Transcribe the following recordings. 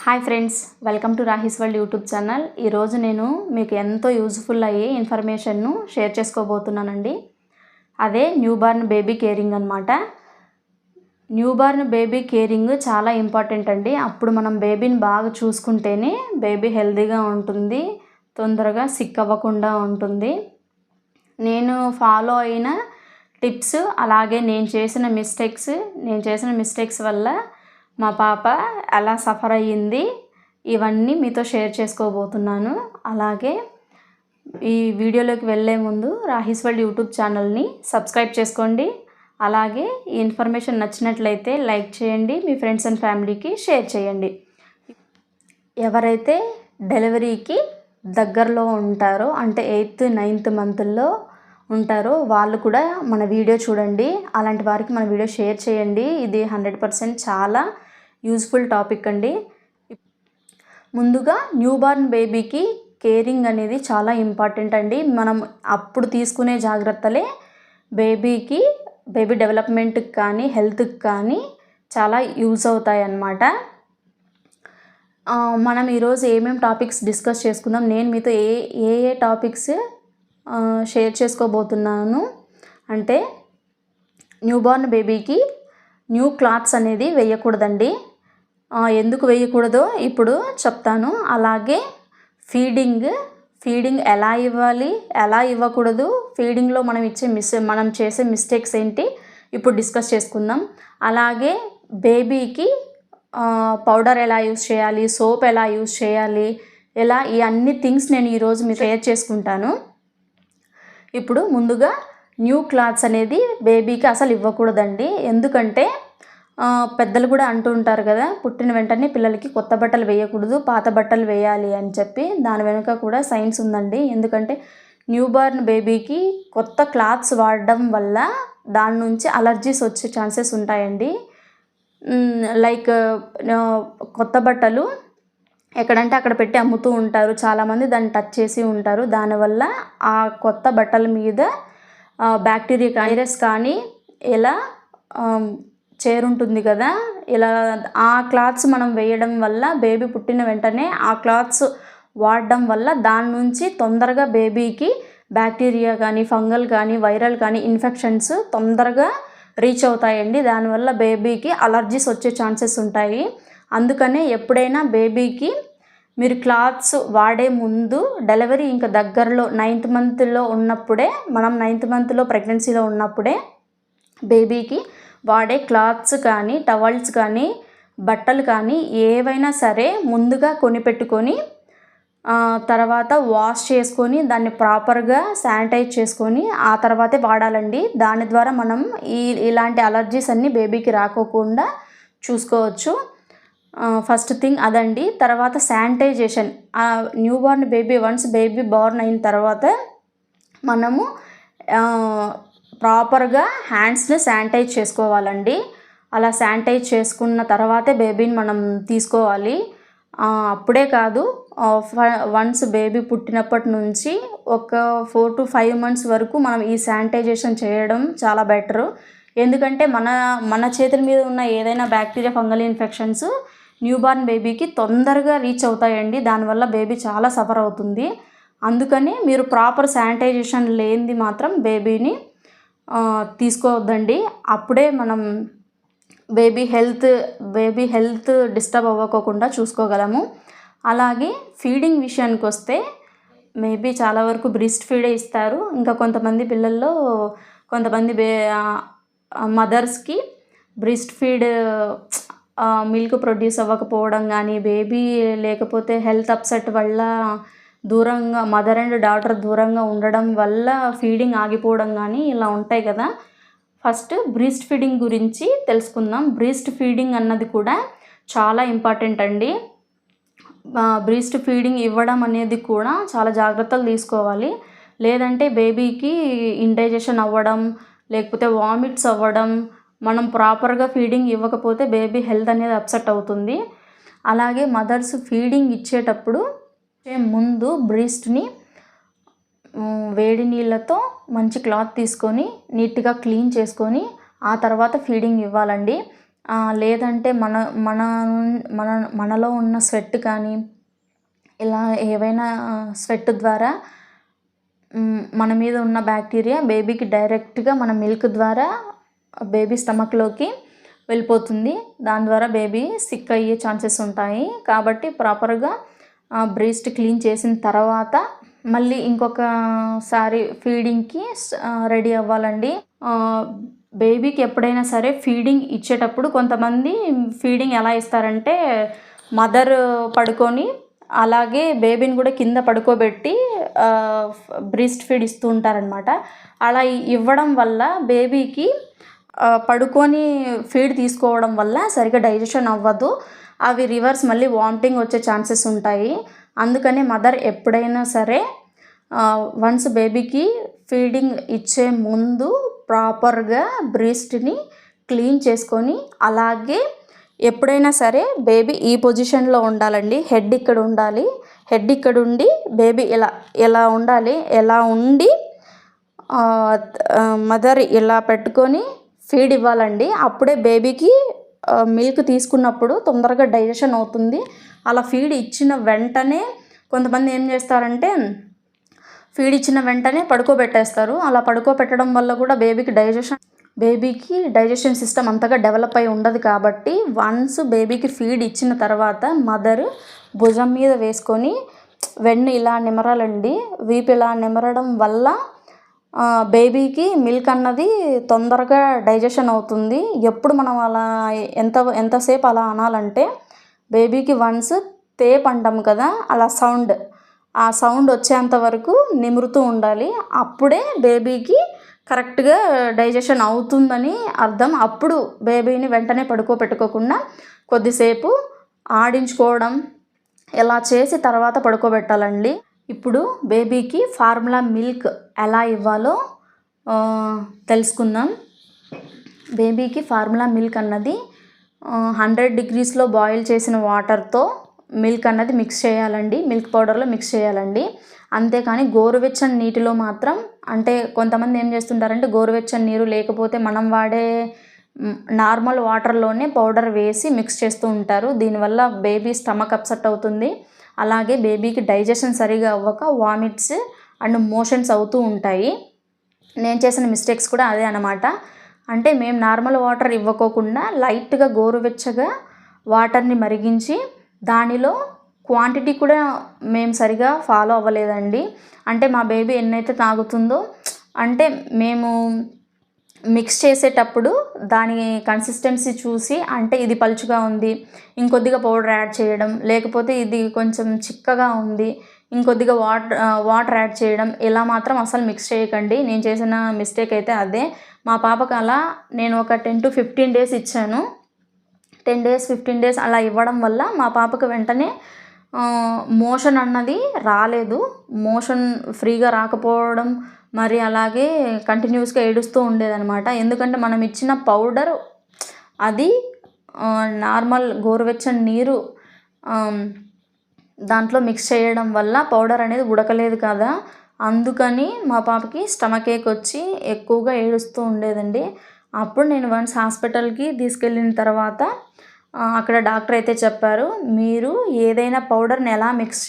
Hi friends, welcome to Rahi's world YouTube channel. ఈరోజు నేను మీకు ఎంతో యూజ్ఫుల్ అయ్యే ఇన్ఫర్మేషన్ను షేర్ చేసుకోబోతున్నానండి. అదే న్యూబార్న్ బేబీ కేరింగ్ అనమాట. న్యూబార్న్ బేబీ కేరింగ్ చాలా ఇంపార్టెంట్ అండి. అప్పుడు మనం బేబీని బాగా చూసుకుంటేనే బేబీ హెల్తీగా ఉంటుంది, తొందరగా సిక్ అవ్వకుండా ఉంటుంది. నేను ఫాలో అయిన టిప్స్, అలాగే నేను చేసిన మిస్టేక్స్ వల్ల మా పాప ఎలా సఫర్ అయ్యింది, ఇవన్నీ మీతో షేర్ చేసుకోబోతున్నాను. అలాగే ఈ వీడియోలోకి వెళ్ళే ముందు రాహీస్ వరల్డ్ యూట్యూబ్ ఛానల్ని సబ్స్క్రైబ్ చేసుకోండి. అలాగే ఈ ఇన్ఫర్మేషన్ నచ్చినట్లయితే లైక్ చేయండి, మీ ఫ్రెండ్స్ అండ్ ఫ్యామిలీకి షేర్ చేయండి. ఎవరైతే డెలివరీకి దగ్గరలో ఉంటారో, అంటే 8th 9th మంత్లో ఉంటారో వాళ్ళు కూడా మన వీడియో చూడండి. అలాంటి వారికి మన వీడియో షేర్ చేయండి. ఇది 100% చాలా యూజ్ఫుల్ టాపిక్ అండి. ముందుగా న్యూబార్న్ బేబీకి కేరింగ్ అనేది చాలా ఇంపార్టెంట్ అండి. మనం అప్పుడు తీసుకునే జాగ్రత్తలే బేబీ డెవలప్మెంట్కి కానీ హెల్త్కి కానీ చాలా యూజ్ అవుతాయి అన్నమాట. మనం ఈరోజు ఏమేమి టాపిక్స్ డిస్కస్ చేసుకుందాం, నేను మీతో ఏ టాపిక్స్ షేర్ చేసుకోబోతున్నాను అంటే, న్యూబార్న్ బేబీకి న్యూ క్లాత్స్ అనేది వేయకూడదండి. ఎందుకు వేయకూడదో ఇప్పుడు చెప్తాను. అలాగే ఫీడింగ్ ఎలా ఇవ్వాలి, ఎలా ఇవ్వకూడదు, ఫీడింగ్లో మనం చేసే మిస్టేక్స్ ఏంటి ఇప్పుడు డిస్కస్ చేసుకుందాం. అలాగే బేబీకి పౌడర్ ఎలా యూస్ చేయాలి, సోప్ ఎలా యూస్ చేయాలి, ఈ అన్ని థింగ్స్ నేను ఈరోజు మీరు షేర్ చేసుకుంటాను. ఇప్పుడు ముందుగా న్యూ క్లాత్స్ అనేది బేబీకి అసలు ఇవ్వకూడదండి. ఎందుకంటే పెద్దలు కూడా అంటూ ఉంటారు కదా, పుట్టిన వెంటనే పిల్లలకి కొత్త బట్టలు వేయకూడదు, పాత బట్టలు వేయాలి అని చెప్పి. దాని వెనుక కూడా సైన్స్ ఉందండి. ఎందుకంటే న్యూబార్న్ బేబీకి కొత్త క్లాత్స్ వాడడం వల్ల దాని నుంచి అలర్జీస్ వచ్చే ఛాన్సెస్ ఉంటాయండి. లైక్ కొత్త బట్టలు ఎక్కడంటే అక్కడ పెట్టి అమ్ముతూ ఉంటారు, చాలామంది దాన్ని టచ్ చేసి ఉంటారు. దానివల్ల ఆ కొత్త బట్టల మీద బ్యాక్టీరియా వైరస్ కానీ ఇలా చేరుంటుంది కదా. ఆ క్లాత్స్ మనం వేయడం వల్ల బేబీ పుట్టిన వెంటనే ఆ క్లాత్స్ వాడడం వల్ల దాని నుంచి తొందరగా బేబీకి బ్యాక్టీరియా కానీ ఫంగల్ కానీ వైరల్ కానీ ఇన్ఫెక్షన్స్ తొందరగా రీచ్ అవుతాయండి. దానివల్ల బేబీకి అలర్జీస్ వచ్చే ఛాన్సెస్ ఉంటాయి. అందుకనే ఎప్పుడైనా బేబీకి మీరు క్లాత్స్ వాడే ముందు, డెలివరీ ఇంకా దగ్గరలో 9th మంత్లో ఉన్నప్పుడే, మనం 9th మంత్లో ప్రెగ్నెన్సీలో ఉన్నప్పుడే బేబీకి వాడే క్లాత్స్ కానీ టవల్స్ కానీ బట్టలు కానీ ఏవైనా సరే ముందుగా కొనిపెట్టుకొని తర్వాత వాష్ చేసుకొని దాన్ని ప్రాపర్గా శానిటైజ్ చేసుకొని ఆ తర్వాతే వాడాలండి. దాని ద్వారా మనం ఇలాంటి అలర్జీస్ అన్నీ బేబీకి రాకోకుండా చూసుకోవచ్చు. ఫస్ట్ థింగ్ అదండి. తర్వాత sanitization. Newborn once baby born అయిన తర్వాత మనము ప్రాపర్గా హ్యాండ్స్ని శానిటైజ్ చేసుకోవాలండి. అలా శానిటైజ్ చేసుకున్న తర్వాతే బేబీని మనం తీసుకోవాలి. అప్పుడే కాదు, వన్స్ బేబీ పుట్టినప్పటి నుంచి ఒక 4 to 5 months వరకు మనం ఈ శానిటైజేషన్ చేయడం చాలా బెటరు. ఎందుకంటే మన చేతుల మీద ఉన్న ఏదైనా బ్యాక్టీరియా ఫంగల్ ఇన్ఫెక్షన్స్ న్యూబార్న్ బేబీకి తొందరగా రీచ్ అవుతాయండి. దానివల్ల బేబీ చాలా సఫర్ అవుతుంది. అందుకని మీరు ప్రాపర్ శానిటైజేషన్ లేనిది మాత్రం బేబీని తీసుకోవద్దండి. అప్పుడే మనం బేబీ హెల్త్ డిస్టర్బ్ అవ్వకుండా చూసుకోగలము. అలాగే ఫీడింగ్ విషయానికి వస్తే, మేబీ చాలా వరకు బ్రెస్ట్ ఫీడే ఇస్తారు. ఇంకా కొంతమంది పిల్లల్లో మదర్స్కి బ్రెస్ట్ ఫీడ్ మిల్క్ ప్రొడ్యూస్ అవ్వకపోవడం కానీ, బేబీ లేకపోతే హెల్త్ అప్సెట్ వల్ల మదర్ అండ్ డాటర్ దూరంగా ఉండడం వల్ల ఫీడింగ్ ఆగిపోవడం కానీ ఇలా ఉంటాయి కదా. ఫస్ట్ బ్రెస్ట్ ఫీడింగ్ గురించి తెలుసుకుందాం. బ్రెస్ట్ ఫీడింగ్ అన్నది కూడా చాలా ఇంపార్టెంట్ అండి. బ్రెస్ట్ ఫీడింగ్ ఇవ్వడం అనేది కూడా చాలా జాగ్రత్తలు తీసుకోవాలి. లేదంటే బేబీకి ఇండైజెషన్ అవ్వడం, లేకపోతే వామిట్స్ అవ్వడం, మనం ప్రాపర్గా ఫీడింగ్ ఇవ్వకపోతే బేబీ హెల్త్ అనేది అప్సెట్ అవుతుంది. అలాగే మదర్స్ ఫీడింగ్ ఇచ్చేటప్పుడు ముందు బ్రెస్ట్ని వేడి నీళ్ళతో మంచి క్లాత్ తీసుకొని నీట్గా క్లీన్ చేసుకొని ఆ తర్వాత ఫీడింగ్ ఇవ్వాలండి. లేదంటే మన మన మన మనలో ఉన్న స్వెట్ కానీ ఇలా ఏవైనా స్వెట్ ద్వారా మన మీద ఉన్న బ్యాక్టీరియా బేబీకి డైరెక్ట్గా మన మిల్క్ ద్వారా బేబీ స్టమక్లోకి వెళ్ళిపోతుంది. దాని ద్వారా బేబీ సిక్ అయ్యే ఛాన్సెస్ ఉంటాయి. కాబట్టి ప్రాపర్గా బ్రెస్ట్ క్లీన్ చేసిన తర్వాత మళ్ళీ ఇంకొకసారి ఫీడింగ్కి రెడీ అవ్వాలండి. బేబీకి ఎప్పుడైనా సరే ఫీడింగ్ ఇచ్చేటప్పుడు కొంతమంది ఫీడింగ్ ఎలా ఇస్తారంటే మదర్ పడుకొని అలాగే బేబీని కూడా కింద పడుకోబెట్టి బ్రెస్ట్ ఫీడ్ ఇస్తూ ఉంటారనమాట. అలా ఇవ్వడం వల్ల బేబీకి పడుకొని ఫీడ్ తీసుకోవడం వల్ల సరిగ్గా డైజెషన్ అవ్వదు. అవి రివర్స్ మళ్ళీ వామిటింగ్ వచ్చే ఛాన్సెస్ ఉంటాయి. అందుకని మదర్ ఎప్పుడైనా సరే వన్స్ బేబీకి ఫీడింగ్ ఇచ్చే ముందు ప్రాపర్గా బ్రెస్ట్ని క్లీన్ చేసుకొని, అలాగే ఎప్పుడైనా సరే బేబీ ఈ పొజిషన్లో ఉండాలండి. హెడ్ ఇక్కడ ఉండాలి. హెడ్ ఇక్కడ ఉండి బేబీ ఎలా ఉండాలి. ఎలా ఉండి మదర్ ఇలా పెట్టుకొని ఫీడ్ ఇవ్వాలండి. అప్పుడే బేబీకి మిల్క్ తీసుకున్నప్పుడు తొందరగా డైజెషన్ అవుతుంది. అలా ఫీడ్ ఇచ్చిన వెంటనే కొంతమంది ఏం చేస్తారంటే ఫీడ్ ఇచ్చిన వెంటనే పడుకోబెట్టేస్తారు. అలా పడుకోబెట్టడం వల్ల కూడా బేబీకి డైజెషన్ సిస్టమ్ అంతగా డెవలప్ అయి ఉండదు. కాబట్టి వన్స్ బేబీకి ఫీడ్ ఇచ్చిన తర్వాత మదర్ భుజం మీద వేసుకొని వెన్ను ఇలా నిమరాలండి. వీపు ఇలా నిమరడం వల్ల బేబీకి మిల్క్ అన్నది తొందరగా డైజెషన్ అవుతుంది. ఎప్పుడు మనం అలా ఎంతసేపు అలా అనాలంటే బేబీకి వన్స్ తేప్ అంటాం కదా, అలా ఆ సౌండ్ వచ్చేంత వరకు నిమురుతూ ఉండాలి. అప్పుడే బేబీకి కరెక్ట్గా డైజెషన్ అవుతుందని అర్థం. అప్పుడు బేబీని వెంటనే పడుకోబెట్టుకోకుండా కొద్దిసేపు ఆడించుకోవడం ఇలా చేసి తర్వాత పడుకోబెట్టాలండి. ఇప్పుడు బేబీకి ఫార్ములా మిల్క్ ఎలా ఇవ్వాలో తెలుసుకుందాం. బేబీకి ఫార్ములా మిల్క్ అన్నది 100 degreesలో బాయిల్ చేసిన వాటర్తో మిల్క్ అన్నది మిక్స్ చేయాలండి. మిల్క్ పౌడర్లో మిక్స్ చేయాలండి. అంతేకాని గోరువెచ్చని నీటిలో మాత్రం, అంటే కొంతమంది ఏం చేస్తుంటారంటే గోరువెచ్చని నీరు లేకపోతే మనం వాడే నార్మల్ వాటర్లోనే పౌడర్ వేసి మిక్స్ చేస్తూ ఉంటారు. దీనివల్ల బేబీ స్టమక్ అప్సెట్ అవుతుంది. అలాగే బేబీకి డైజెషన్ సరిగా అవ్వక వామిట్స్ అండ్ మోషన్స్ అవుతూ ఉంటాయి. నేను చేసిన మిస్టేక్స్ కూడా అదే అన్నమాట. అంటే మేము నార్మల్ వాటర్ ఇవ్వకోకుండా లైట్గా గోరువెచ్చగా వాటర్ని మరిగించి దానిలో క్వాంటిటీ కూడా మేము సరిగా ఫాలో అవ్వలేదండి. అంటే మా బేబీ ఎన్నైతే తాగుతుందో, అంటే మేము మిక్స్ చేసేటప్పుడు దాని కన్సిస్టెన్సీ చూసి, అంటే ఇది పలుచుగా ఉంది ఇంకొద్దిగా పౌడర్ యాడ్ చేయడం, లేకపోతే ఇది కొంచెం చిక్కగా ఉంది ఇంకొద్దిగా వాటర్ యాడ్ చేయడం, ఇలా మాత్రం అసలు మిక్స్ చేయకండి. నేను చేసిన మిస్టేక్ అయితే అదే. మా పాపకు అలా నేను ఒక 10 to 15 days ఇచ్చాను. 10 days 15 days అలా ఇవ్వడం వల్ల మా పాపకు వెంటనే మోషన్ అన్నది రాలేదు. మోషన్ ఫ్రీగా రాకపోవడం, మరి అలాగే కంటిన్యూస్గా ఏడుస్తూ ఉండేదన్నమాట. ఎందుకంటే మనం ఇచ్చిన పౌడర్ అది నార్మల్ గోరువెచ్చని నీరు దాంట్లో మిక్స్ చేయడం వల్ల పౌడర్ అనేది ఉడకలేదు కదా. అందుకని మా పాపకి స్టమక్ ఏక్ వచ్చి ఎక్కువగా ఏడుస్తూ ఉండేదండి. అప్పుడు నేను వన్స్ హాస్పిటల్కి తీసుకెళ్ళిన తర్వాత అక్కడ డాక్టర్ అయితే చెప్పారు, మీరు ఏదైనా పౌడర్ని ఎలా మిక్స్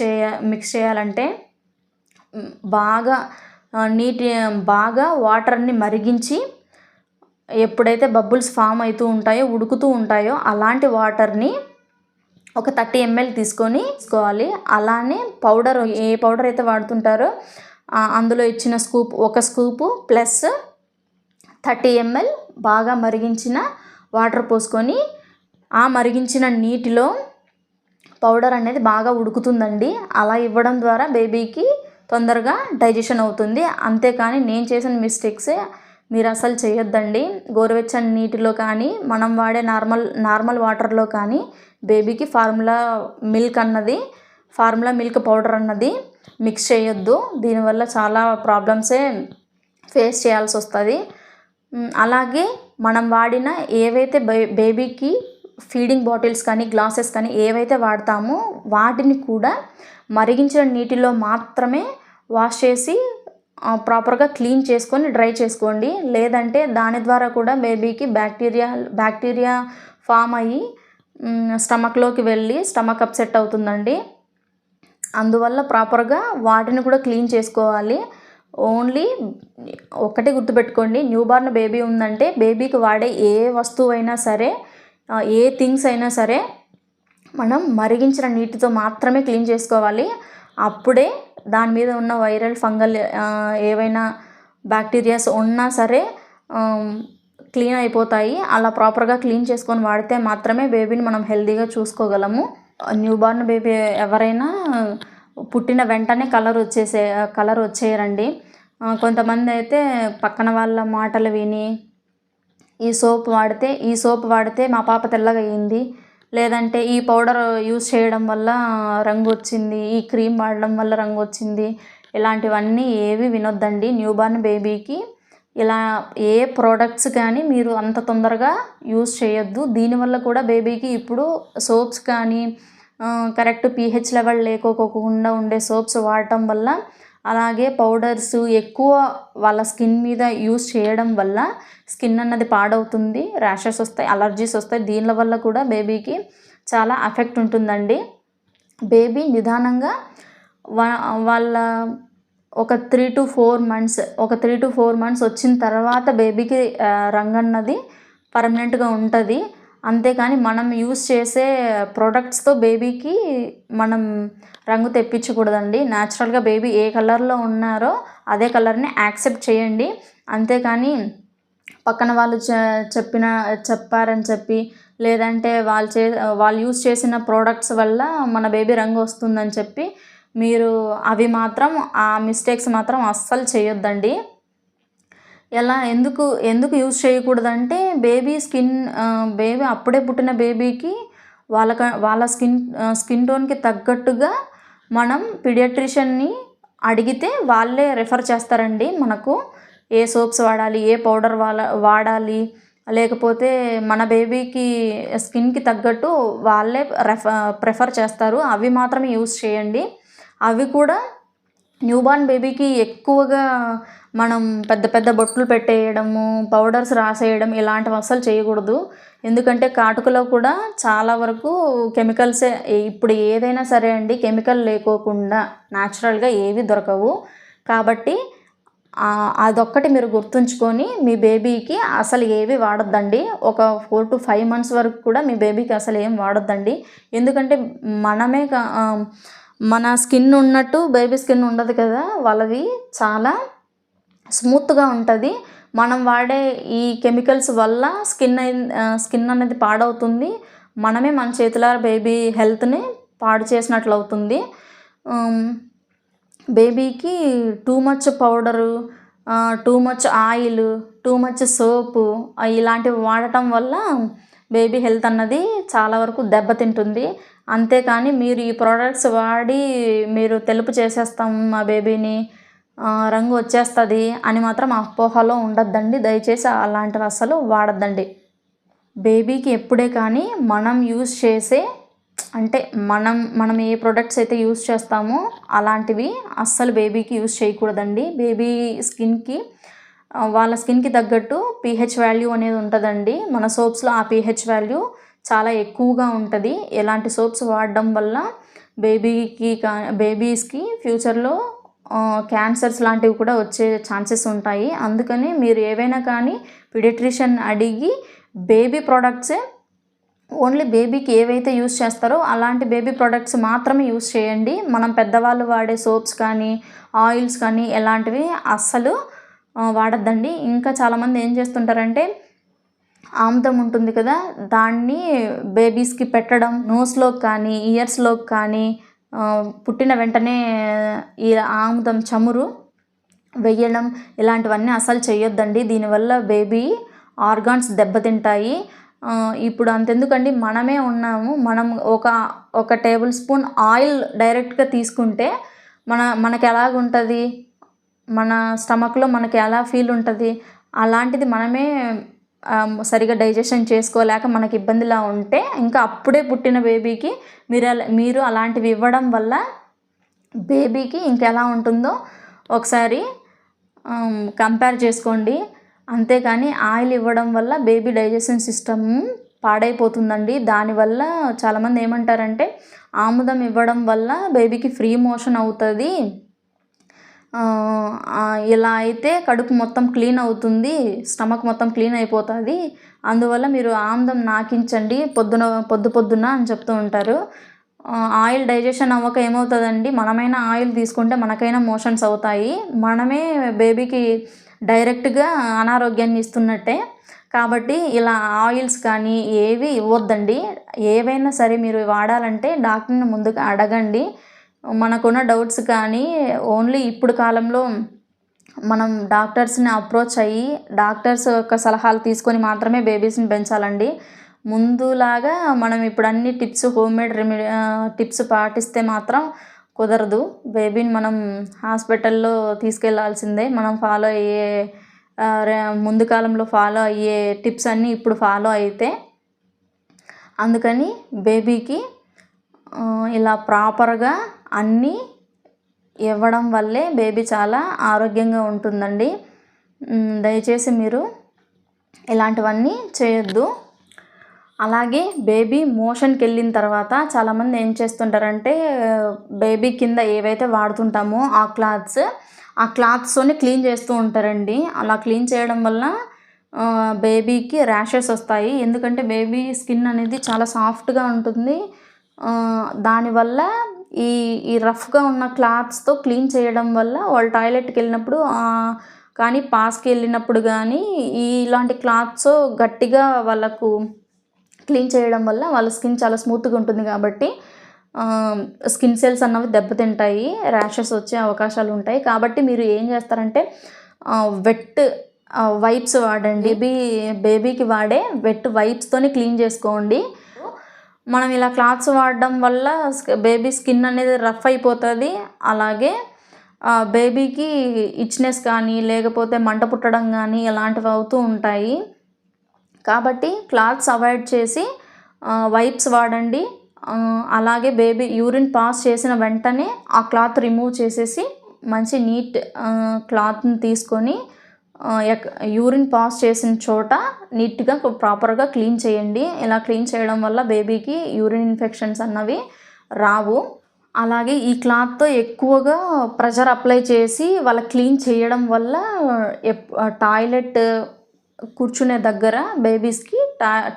చేయాలంటే బాగా వాటర్ని మరిగించి, ఎప్పుడైతే బబుల్స్ ఫామ్ అవుతూ ఉంటాయో ఉడుకుతూ ఉంటాయో అలాంటి వాటర్ని ఒక 30 ml తీసుకోవాలి. అలానే పౌడర్ ఏ పౌడర్ అయితే వాడుతుంటారో అందులో ఇచ్చిన ఒక స్కూపు ప్లస్ 30 ml బాగా మరిగించిన వాటర్ పోసుకొని, ఆ మరిగించిన నీటిలో పౌడర్ అనేది బాగా ఉడుకుతుందండి. అలా ఇవ్వడం ద్వారా బేబీకి తొందరగా డైజెషన్ అవుతుంది. అంతేకాని నేను చేసిన మిస్టేక్సే మీరు అసలు చేయొద్దండి. గోరువెచ్చని నీటిలో కానీ మనం వాడే నార్మల్ వాటర్లో కానీ బేబీకి ఫార్ములా మిల్క్ పౌడర్ అన్నది మిక్స్ చేయొద్దు. దీనివల్ల చాలా ప్రాబ్లమ్సే ఫేస్ చేయాల్సి వస్తుంది. అలాగే మనం వాడిన ఏవైతే బేబీకి ఫీడింగ్ బాటిల్స్ కానీ గ్లాసెస్ కానీ ఏవైతే వాడతామో వాటిని కూడా మరిగించిన నీటిలో మాత్రమే వాష్ చేసి ప్రాపర్గా క్లీన్ చేసుకొని డ్రై చేసుకోండి. లేదంటే దాని ద్వారా కూడా బేబీకి బ్యాక్టీరియా ఫామ్ అయ్యి స్టమక్లోకి వెళ్ళి స్టమక్ అప్సెట్ అవుతుందండి. అందువల్ల ప్రాపర్గా వాటిని కూడా క్లీన్ చేసుకోవాలి. ఓన్లీ ఒకటే గుర్తుపెట్టుకోండి, న్యూబార్న్ బేబీ ఉందంటే బేబీకి వాడే ఏ వస్తువైనా సరే, ఏ థింగ్స్ అయినా సరే మనం మరిగించిన నీటితో మాత్రమే క్లీన్ చేసుకోవాలి. అప్పుడే దాని మీద ఉన్న వైరల్ ఫంగల్ ఏవైనా బ్యాక్టీరియాస్ ఉన్నా సరే క్లీన్ అయిపోతాయి. అలా ప్రాపర్గా క్లీన్ చేసుకొని వాడితే మాత్రమే బేబీని మనం హెల్తీగా చూసుకోగలము. న్యూబార్న్ బేబీ ఎవరైనా పుట్టిన వెంటనే కలర్ వచ్చేయరండి. కొంతమంది అయితే పక్కన వాళ్ళ మాటలు విని ఈ సోప్ వాడితే మా పాప తెల్లగా అయ్యింది, లేదంటే ఈ పౌడర్ యూస్ చేయడం వల్ల రంగు వచ్చింది, ఈ క్రీమ్ వాడడం వల్ల రంగు వచ్చింది, ఇలాంటివన్నీ ఏవి వినొద్దండి. న్యూబార్న్ బేబీకి ఇలా ఏ ప్రోడక్ట్స్ కానీ మీరు అంత తొందరగా యూస్ చేయొద్దు. దీనివల్ల కూడా బేబీకి ఇప్పుడు సోప్స్ కానీ కరెక్ట్ pH లెవెల్ లేకోకుండా ఉండే సోప్స్ వాడటం వల్ల, అలాగే పౌడర్స్ ఎక్కువ వాళ్ళ స్కిన్ మీద యూస్ చేయడం వల్ల స్కిన్ అన్నది పాడవుతుంది, ర్యాషెస్ వస్తాయి, అలర్జీస్ వస్తాయి. దీనిల వల్ల కూడా బేబీకి చాలా ఎఫెక్ట్ ఉంటుందండి. బేబీ నిదానంగా వాళ్ళ ఒక 3 to 4 months వచ్చిన తర్వాత బేబీకి రంగు అన్నది పర్మనెంట్గా ఉంటుంది. అంతేకాని మనం యూస్ చేసే ప్రోడక్ట్స్తో బేబీకి మనం రంగు తెప్పించకూడదండి. న్యాచురల్గా బేబీ ఏ కలర్లో ఉన్నారో అదే కలర్ని యాక్సెప్ట్ చేయండి. అంతేకాని పక్కన వాళ్ళు చెప్పారని చెప్పి, లేదంటే వాళ్ళు యూస్ చేసిన ప్రోడక్ట్స్ వల్ల మన బేబీ రంగు వస్తుందని చెప్పి మీరు ఆ మిస్టేక్స్ మాత్రం అస్సలు చేయొద్దండి. ఎందుకు యూజ్ చేయకూడదంటే బేబీ అప్పుడే పుట్టిన బేబీకి వాళ్ళ స్కిన్ టోన్కి తగ్గట్టుగా మనం పీడియాట్రిషియన్ని అడిగితే వాళ్ళే రెఫర్ చేస్తారండి మనకు ఏ సోప్స్ వాడాలి, ఏ పౌడర్ వాడాలి, లేకపోతే మన బేబీకి స్కిన్కి తగ్గట్టు వాళ్ళే ప్రిఫర్ చేస్తారు. అవి మాత్రమే యూజ్ చేయండి. అవి కూడా న్యూబార్న్ బేబీకి ఎక్కువగా మనం పెద్ద పెద్ద బొట్లు పెట్టేయడము, పౌడర్స్ రాసేయడం ఇలాంటివి అస్సలు చేయకూడదు. ఎందుకంటే కాటుకలో కూడా చాలా వరకు కెమికల్సే. ఇప్పుడు ఏదైనా సరే అండి, కెమికల్ లేకోకుండా న్యాచురల్గా ఏవి దొరకవు. కాబట్టి అదొక్కటి మీరు గుర్తుంచుకొని మీ బేబీకి అసలు ఏవి వాడొద్దండి. ఒక 4 to 5 months వరకు కూడా మీ బేబీకి అసలు ఏం వాడొద్దండి. ఎందుకంటే మన స్కిన్ ఉన్నట్టు బేబీ స్కిన్ ఉండదు కదా, వాళ్ళది చాలా స్మూత్గా ఉంటుంది. మనం వాడే ఈ కెమికల్స్ వల్ల స్కిన్ అనేది పాడవుతుంది. మనమే మన చేతులారా బేబీ హెల్త్ని పాడు చేసినట్లు అవుతుంది. బేబీకి too much powder, too much oil, too much soap ఇలాంటివి వాడటం వల్ల బేబీ హెల్త్ అన్నది చాలా వరకు దెబ్బతింటుంది. అంతేకాని మీరు ఈ ప్రోడక్ట్స్ వాడి మీరు తెలుపు చేసేస్తాం మా బేబీని, రంగు వచ్చేస్తుంది అని మాత్రం అపోహలో ఉండొద్దండి. దయచేసి అలాంటివి అస్సలు వాడద్దండి. బేబీకి ఎప్పుడే కానీ మనం యూజ్ చేసే అంటే మనం ఏ ప్రోడక్ట్స్ అయితే యూజ్ చేస్తామో అలాంటివి అస్సలు బేబీకి యూజ్ చేయకూడదండి. బేబీ వాళ్ళ స్కిన్కి తగ్గట్టు pH వాల్యూ అనేది ఉంటుందండి. మన సోప్స్లో ఆ pH వాల్యూ చాలా ఎక్కువగా ఉంటుంది. ఎలాంటి సోప్స్ వాడడం వల్ల బేబీస్కి ఫ్యూచర్లో క్యాన్సర్స్ లాంటివి కూడా వచ్చే ఛాన్సెస్ ఉంటాయి. అందుకని మీరు ఏవైనా కానీ పీడియాట్రిషియన్ అడిగి బేబీ ప్రోడక్ట్సే, ఓన్లీ బేబీకి ఏవైతే యూస్ చేస్తారో అలాంటి బేబీ ప్రోడక్ట్స్ మాత్రమే యూస్ చేయండి. మనం పెద్దవాళ్ళు వాడే సోప్స్ కానీ ఆయిల్స్ కానీ ఎలాంటివి అస్సలు వాడద్దండి. ఇంకా చాలామంది ఏం చేస్తుంటారంటే ఆముదం ఉంటుంది కదా, దాన్ని బేబీస్కి పెట్టడం, నోస్లోకి కానీ ఇయర్స్లోకి కానీ పుట్టిన వెంటనే ఈ ఆముదం చమురు వేయడం ఇలాంటివన్నీ అస్సలు చేయొద్దండి. దీనివల్ల బేబీ ఆర్గాన్స్ దెబ్బతింటాయి. ఇప్పుడు అంతెందుకండి, మనమే ఉన్నాము, మనం ఒక టేబుల్ స్పూన్ ఆయిల్ డైరెక్ట్గా తీసుకుంటే మనకి ఎలాగుంటుంది, మన స్టమక్లో మనకి ఎలా ఫీల్ ఉంటుంది, అలాంటిది మనమే సరిగా డైజెషన్ చేసుకోలేక మనకి ఇబ్బందిలా ఉంటే ఇంకా అప్పుడే పుట్టిన బేబీకి మీరు అలాంటివి ఇవ్వడం వల్ల బేబీకి ఇంకెలా ఉంటుందో ఒకసారి కంపేర్ చేసుకోండి. అంతేకాని ఆయిల్ ఇవ్వడం వల్ల బేబీ డైజెషన్ సిస్టమ్ పాడైపోతుందండి. దానివల్ల చాలామంది ఏమంటారంటే ఆముదం ఇవ్వడం వల్ల బేబీకి ఫ్రీ మోషన్ అవుతుంది, ఇలా అయితే కడుపు మొత్తం క్లీన్ అవుతుంది, స్టమక్ మొత్తం క్లీన్ అయిపోతుంది, అందువల్ల మీరు ఆముదం నాకించండి పొద్దున అని చెప్తూ ఉంటారు. ఆయిల్ డైజెషన్ అవ్వక ఏమవుతుందండి, మనమైనా ఆయిల్ తీసుకుంటే మనకైనా మోషన్స్ అవుతాయి, మనమే బేబీకి డైరెక్ట్గా అనారోగ్యాన్ని ఇస్తున్నట్టే. కాబట్టి ఇలా ఆయిల్స్ కానీ ఏవి ఇవ్వద్దండి. ఏవైనా సరే మీరు వాడాలంటే డాక్టర్ని ముందుగా అడగండి. మనకున్న డౌట్స్ కానీ ఓన్లీ ఇప్పుడు కాలంలో మనం డాక్టర్స్ని అప్రోచ్ అయ్యి డాక్టర్స్ యొక్క సలహాలు తీసుకొని మాత్రమే బేబీస్ని పెంచాలండి. ముందులాగా మనం ఇప్పుడు అన్ని టిప్స్ హోమ్మేడ్ టిప్స్ పాటిస్తే మాత్రం కుదరదు. బేబీని మనం హాస్పిటల్లో తీసుకెళ్లాల్సిందే. మనం ఫాలో అయ్యే ముందు కాలంలో ఫాలో అయ్యే టిప్స్ అన్నీ ఇప్పుడు ఫాలో అయితే, అందుకని బేబీకి ఇలా ప్రాపర్గా అన్నీ ఇవ్వడం వల్లే బేబీ చాలా ఆరోగ్యంగా ఉంటుందండి. దయచేసి మీరు ఇలాంటివన్నీ చేయొద్దు. అలాగే బేబీ మోషన్కి వెళ్ళిన తర్వాత చాలామంది ఏం చేస్తుంటారంటే బేబీ కింద ఏవైతే వాడుతుంటామో ఆ క్లాత్స్తోనే క్లీన్ చేస్తూ ఉంటారండి. అలా క్లీన్ చేయడం వల్ల బేబీకి ర్యాషెస్ వస్తాయి. ఎందుకంటే బేబీ స్కిన్ అనేది చాలా సాఫ్ట్గా ఉంటుంది. దానివల్ల ఈ రఫ్గా ఉన్న క్లాత్స్తో క్లీన్ చేయడం వల్ల వాళ్ళు టాయిలెట్కి వెళ్ళినప్పుడు కానీ పాస్కి వెళ్ళినప్పుడు కానీ ఇలాంటి క్లాత్స్ గట్టిగా వాళ్ళకు క్లీన్ చేయడం వల్ల వాళ్ళ స్కిన్ చాలా స్మూత్గా ఉంటుంది కాబట్టి స్కిన్ సెల్స్ అన్నవి దెబ్బతింటాయి, ర్యాషెస్ వచ్చే అవకాశాలు ఉంటాయి. కాబట్టి మీరు ఏం చేస్తారంటే వెట్ వైప్స్ వాడండి. బేబీకి వాడే వెట్ వైప్స్తోని క్లీన్ చేసుకోండి. మనం ఇలా క్లాత్స్ వాడడం వల్ల బేబీ స్కిన్ అనేది రఫ్ అయిపోతుంది. అలాగే బేబీకి ఇచ్నెస్ కానీ లేకపోతే మంట పుట్టడం కానీ ఇలాంటివి అవుతూ ఉంటాయి. కాబట్టి క్లాత్స్ అవాయిడ్ చేసి వైప్స్ వాడండి. అలాగే బేబీ యూరిన్ పాస్ చేసిన వెంటనే ఆ క్లాత్ రిమూవ్ చేసేసి మంచి నీట్ క్లాత్ని తీసుకొని యూరిన్ పాస్ చేసిన చోట నీట్గా ప్రాపర్గా క్లీన్ చేయండి. ఇలా క్లీన్ చేయడం వల్ల బేబీకి యూరిన్ ఇన్ఫెక్షన్స్ అన్నవి రావు. అలాగే ఈ క్లాత్తో ఎక్కువగా ప్రెషర్ అప్లై చేసి వాళ్ళ క్లీన్ చేయడం వల్ల టాయిలెట్ కూర్చునే దగ్గర బేబీస్కి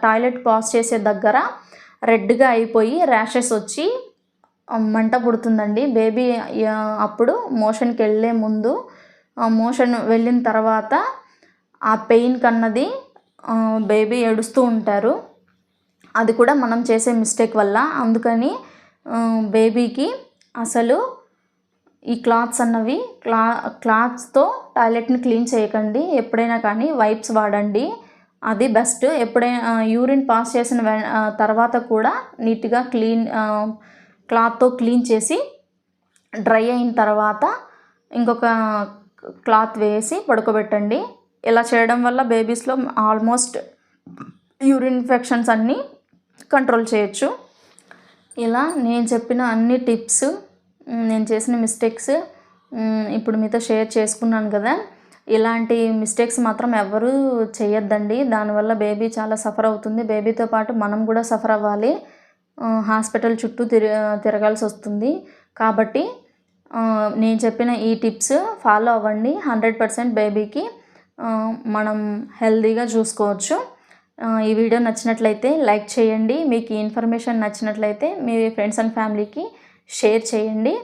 టాయిలెట్ పాస్ చేసే దగ్గర రెడ్గా అయిపోయి ర్యాషెస్ వచ్చి మంట పుడుతుందండి. బేబీ అప్పుడు మోషన్కి వెళ్ళే ముందు మోషన్ వెళ్ళిన తర్వాత ఆ పెయిన్ కన్నది బేబీ ఏడుస్తూ ఉంటారు. అది కూడా మనం చేసే మిస్టేక్ వల్ల. అందుకని బేబీకి అసలు ఈ క్లాత్స్ అన్నవి క్లాత్స్తో టాయిలెట్ని క్లీన్ చేయకండి. ఎప్పుడైనా కానీ వైప్స్ వాడండి, అది బెస్ట్. ఎప్పుడైనా యూరిన్ పాస్ చేసిన తర్వాత కూడా నీట్గా క్లాత్తో క్లీన్ చేసి డ్రై అయిన తర్వాత ఇంకొక క్లాత్ వేసి పడుకోబెట్టండి. ఇలా చేయడం వల్ల బేబీస్లో ఆల్మోస్ట్ యూరిన్ ఇన్ఫెక్షన్స్ అన్నీ కంట్రోల్ చేయొచ్చు. ఇలా నేను చెప్పిన అన్ని టిప్స్, నేను చేసిన మిస్టేక్స్ ఇప్పుడు మీతో షేర్ చేసుకున్నాను కదా. ఇలాంటి మిస్టేక్స్ మాత్రం ఎవరు చేయొద్దండి. దానివల్ల బేబీ చాలా సఫర్ అవుతుంది. బేబీతో పాటు మనం కూడా సఫర్ అవ్వాలి, హాస్పిటల్ చుట్టూ తిరగాల్సి వస్తుంది. కాబట్టి నేను చెప్పిన ఈ టిప్స్ ఫాలో అవ్వండి. 100% బేబీకి మనం హెల్తీగా చూసుకోవచ్చు. ఈ వీడియో నచ్చినట్లయితే లైక్ చేయండి. మీకు ఈ ఇన్ఫర్మేషన్ నచ్చినట్లయితే మీ ఫ్రెండ్స్ అండ్ ఫ్యామిలీకి షేర్ చేయండి.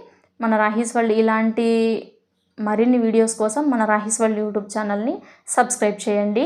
మన రాహీస్ వరల్డ్ ఇలాంటి మరిన్ని వీడియోస్ కోసం మన రాహీస్ వరల్డ్ యూట్యూబ్ ఛానల్ని సబ్స్క్రైబ్ చేయండి.